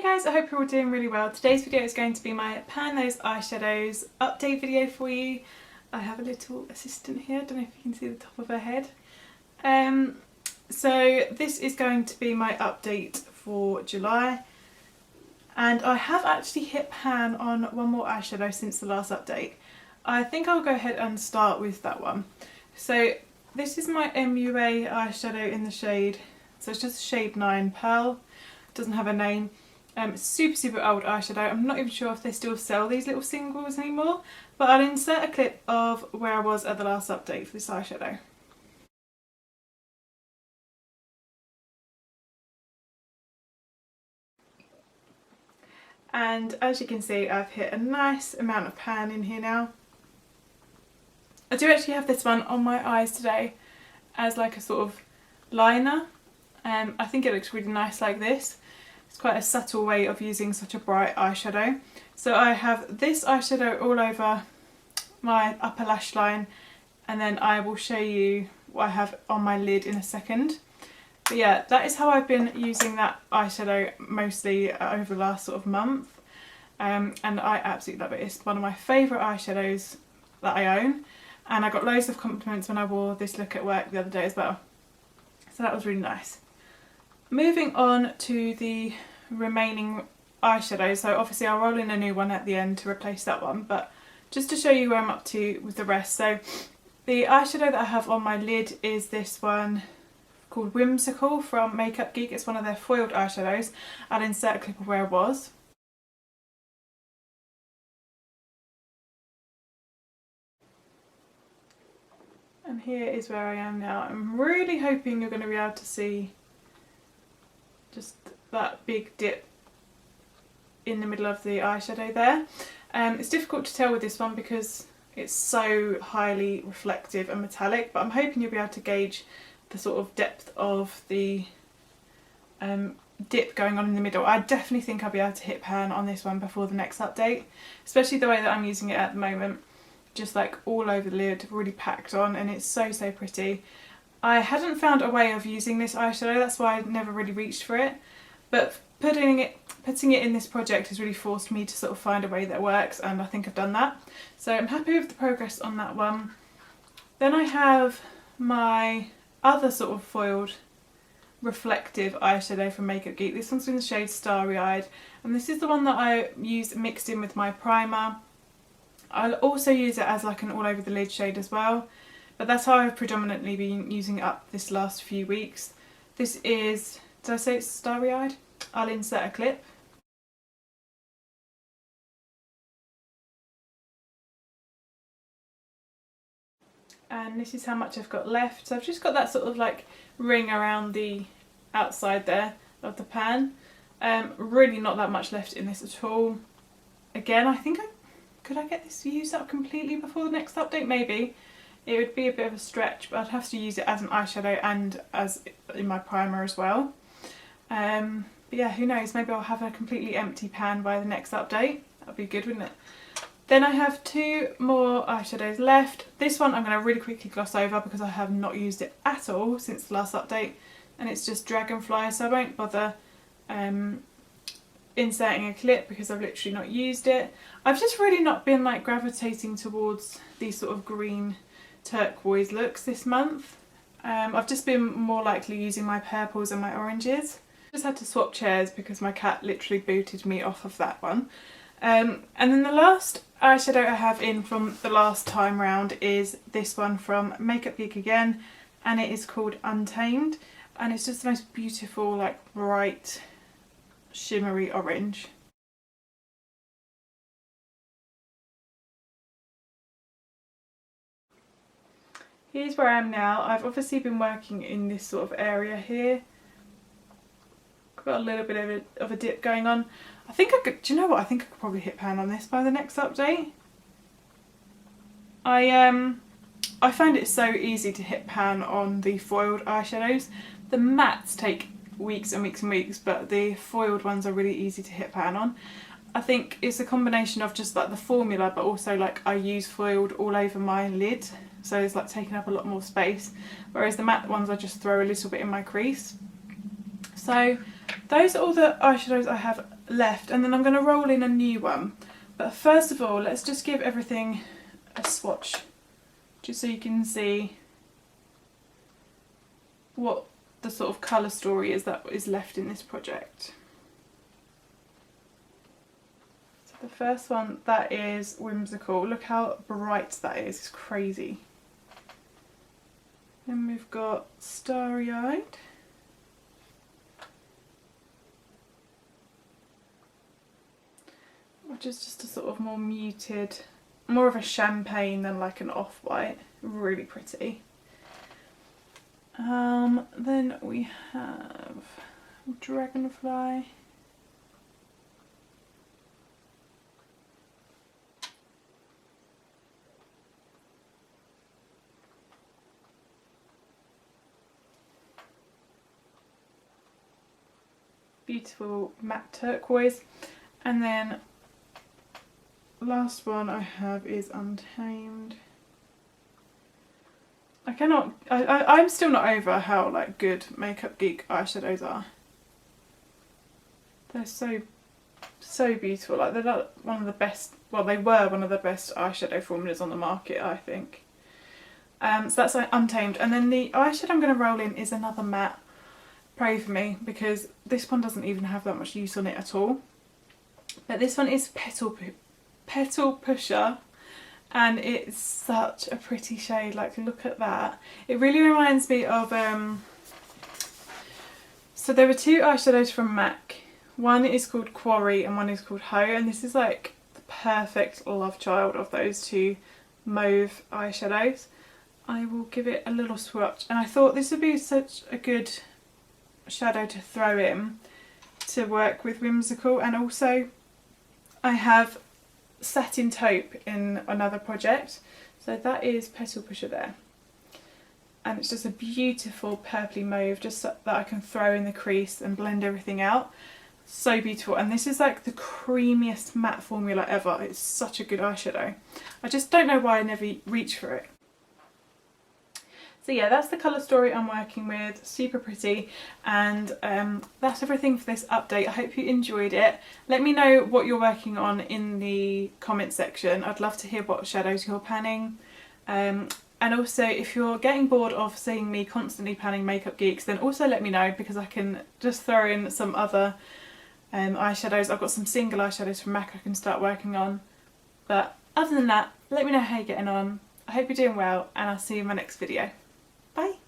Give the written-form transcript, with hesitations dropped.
guys, I hope you're all doing really well. Today's video is going to be my Pan Those Eyeshadows update video for you. I have a little assistant here, I don't know if you can see the top of her head. So this is going to be my update for July, and I have actually hit pan on one more eyeshadow since the last update. I think I'll go ahead and start with that one. So this is my MUA eyeshadow in the shade, so it's just shade 9 Pearl. Doesn't have a name. Super old eyeshadow. I'm not even sure if they still sell these little singles anymore, but I'll insert a clip of where I was at the last update for this eyeshadow. And as you can see, I've hit a nice amount of pan in here now. I do actually have this one on my eyes today as like a sort of liner. I think it looks really nice like this. It's quite a subtle way of using such a bright eyeshadow. So I have this eyeshadow all over my upper lash line, and then I will show you what I have on my lid in a second. But yeah, that is how I've been using that eyeshadow mostly over the last sort of month. And I absolutely love it. It's one of my favourite eyeshadows that I own. And I got loads of compliments when I wore this look at work the other day as well. So that was really nice. Moving on to the remaining eyeshadow, so obviously I'll roll in a new one at the end to replace that one, but just to show you where I'm up to with the rest. So the eyeshadow that I have on my lid is this one called Whimsical from Makeup Geek. It's one of their foiled eyeshadows. I'll insert a clip of where I was. And here is where I am now. I'm really hoping you're going to be able to see just that big dip in the middle of the eyeshadow there. It's difficult to tell with this one because it's so highly reflective and metallic, but I'm hoping you'll be able to gauge the sort of depth of the dip going on in the middle. I definitely think I'll be able to hit pan on this one before the next update, especially the way that I'm using it at the moment. Just like all over the lid, really packed on, and it's so pretty. I hadn't found a way of using this eyeshadow, that's why I never really reached for it, but putting it in this project has really forced me to sort of find a way that works, and I think I've done that. So I'm happy with the progress on that one. Then I have my other sort of foiled reflective eyeshadow from Makeup Geek. This one's in the shade Starry Eyed, and this is the one that I use mixed in with my primer. I'll also use it as like an all over the lid shade as well, but that's how I've predominantly been using it up this last few weeks. This is, did I say it's Starry Eyed? I'll insert a clip. And this is how much I've got left. So I've just got that sort of like ring around the outside there of the pan. Really not that much left in this at all. Again, I think could I get this used up completely before the next update? Maybe. It would be a bit of a stretch, but I'd have to use it as an eyeshadow and as in my primer as well. But yeah, who knows, maybe I'll have a completely empty pan by the next update. That would be good, wouldn't it? Then I have two more eyeshadows left. This one I'm going to really quickly gloss over because I have not used it at all since the last update, and it's just Dragonfly, so I won't bother inserting a clip because I've literally not used it. I've just really not been like gravitating towards these sort of green turquoise looks this month. I've just been more likely using my purples and my oranges. Just had to swap chairs because my cat literally booted me off of that one. And then the last eyeshadow I have in from the last time round is this one from Makeup Geek again, and it is called Untamed, and it's just the most beautiful like bright shimmery orange. Here's where I am now. I've obviously been working in this sort of area here. Got a little bit of a dip going on. I think I could, do you know what? I think I could probably hit pan on this by the next update. I find it so easy to hit pan on the foiled eyeshadows. The mattes take weeks and weeks and weeks, but the foiled ones are really easy to hit pan on. I think it's a combination of just like the formula, but also like I use foiled all over my lid, so it's like taking up a lot more space, whereas the matte ones I just throw a little bit in my crease. So those are all the eyeshadows I have left, and then I'm going to roll in a new one. But first of all, let's just give everything a swatch, just so you can see what the sort of colour story is that is left in this project. So the first one, that is Whimsical. Look how bright that is, it's crazy. Then we've got Starry Eyed. Which is just a sort of more muted, more of a champagne than like an off-white. Really pretty. Then we have Dragonfly. Beautiful matte turquoise. And then last one I have is Untamed. I'm still not over how like good Makeup Geek eyeshadows are. They're so beautiful. Like they're like one of the best, well they were one of the best eyeshadow formulas on the market, I think. So that's like Untamed. And then the eyeshadow I'm going to roll in is another matte. Pray for me, because this one doesn't even have that much use on it at all. But this one is Petal Pusher, and it's such a pretty shade. Like, look at that. It really reminds me of so there were two eyeshadows from MAC. One is called Quarry and one is called Ho, and this is like the perfect love child of those two mauve eyeshadows. I will give it a little swatch, and I thought this would be such a good shadow to throw in to work with Whimsical. And also I have Satin Taupe in another project, so that is Petal Pusher there, and it's just a beautiful purpley mauve, just so that I can throw in the crease and blend everything out. So beautiful. And this is like the creamiest matte formula ever. It's such a good eyeshadow. I just don't know why I never reach for it. So yeah, that's the colour story I'm working with. Super pretty. And that's everything for this update. I hope you enjoyed it. Let me know what you're working on in the comment section. I'd love to hear what shadows you're panning. And also, if you're getting bored of seeing me constantly panning Makeup Geeks, then also let me know, because I can just throw in some other eyeshadows. I've got some single eyeshadows from MAC I can start working on. But other than that, let me know how you're getting on. I hope you're doing well, and I'll see you in my next video. Bye!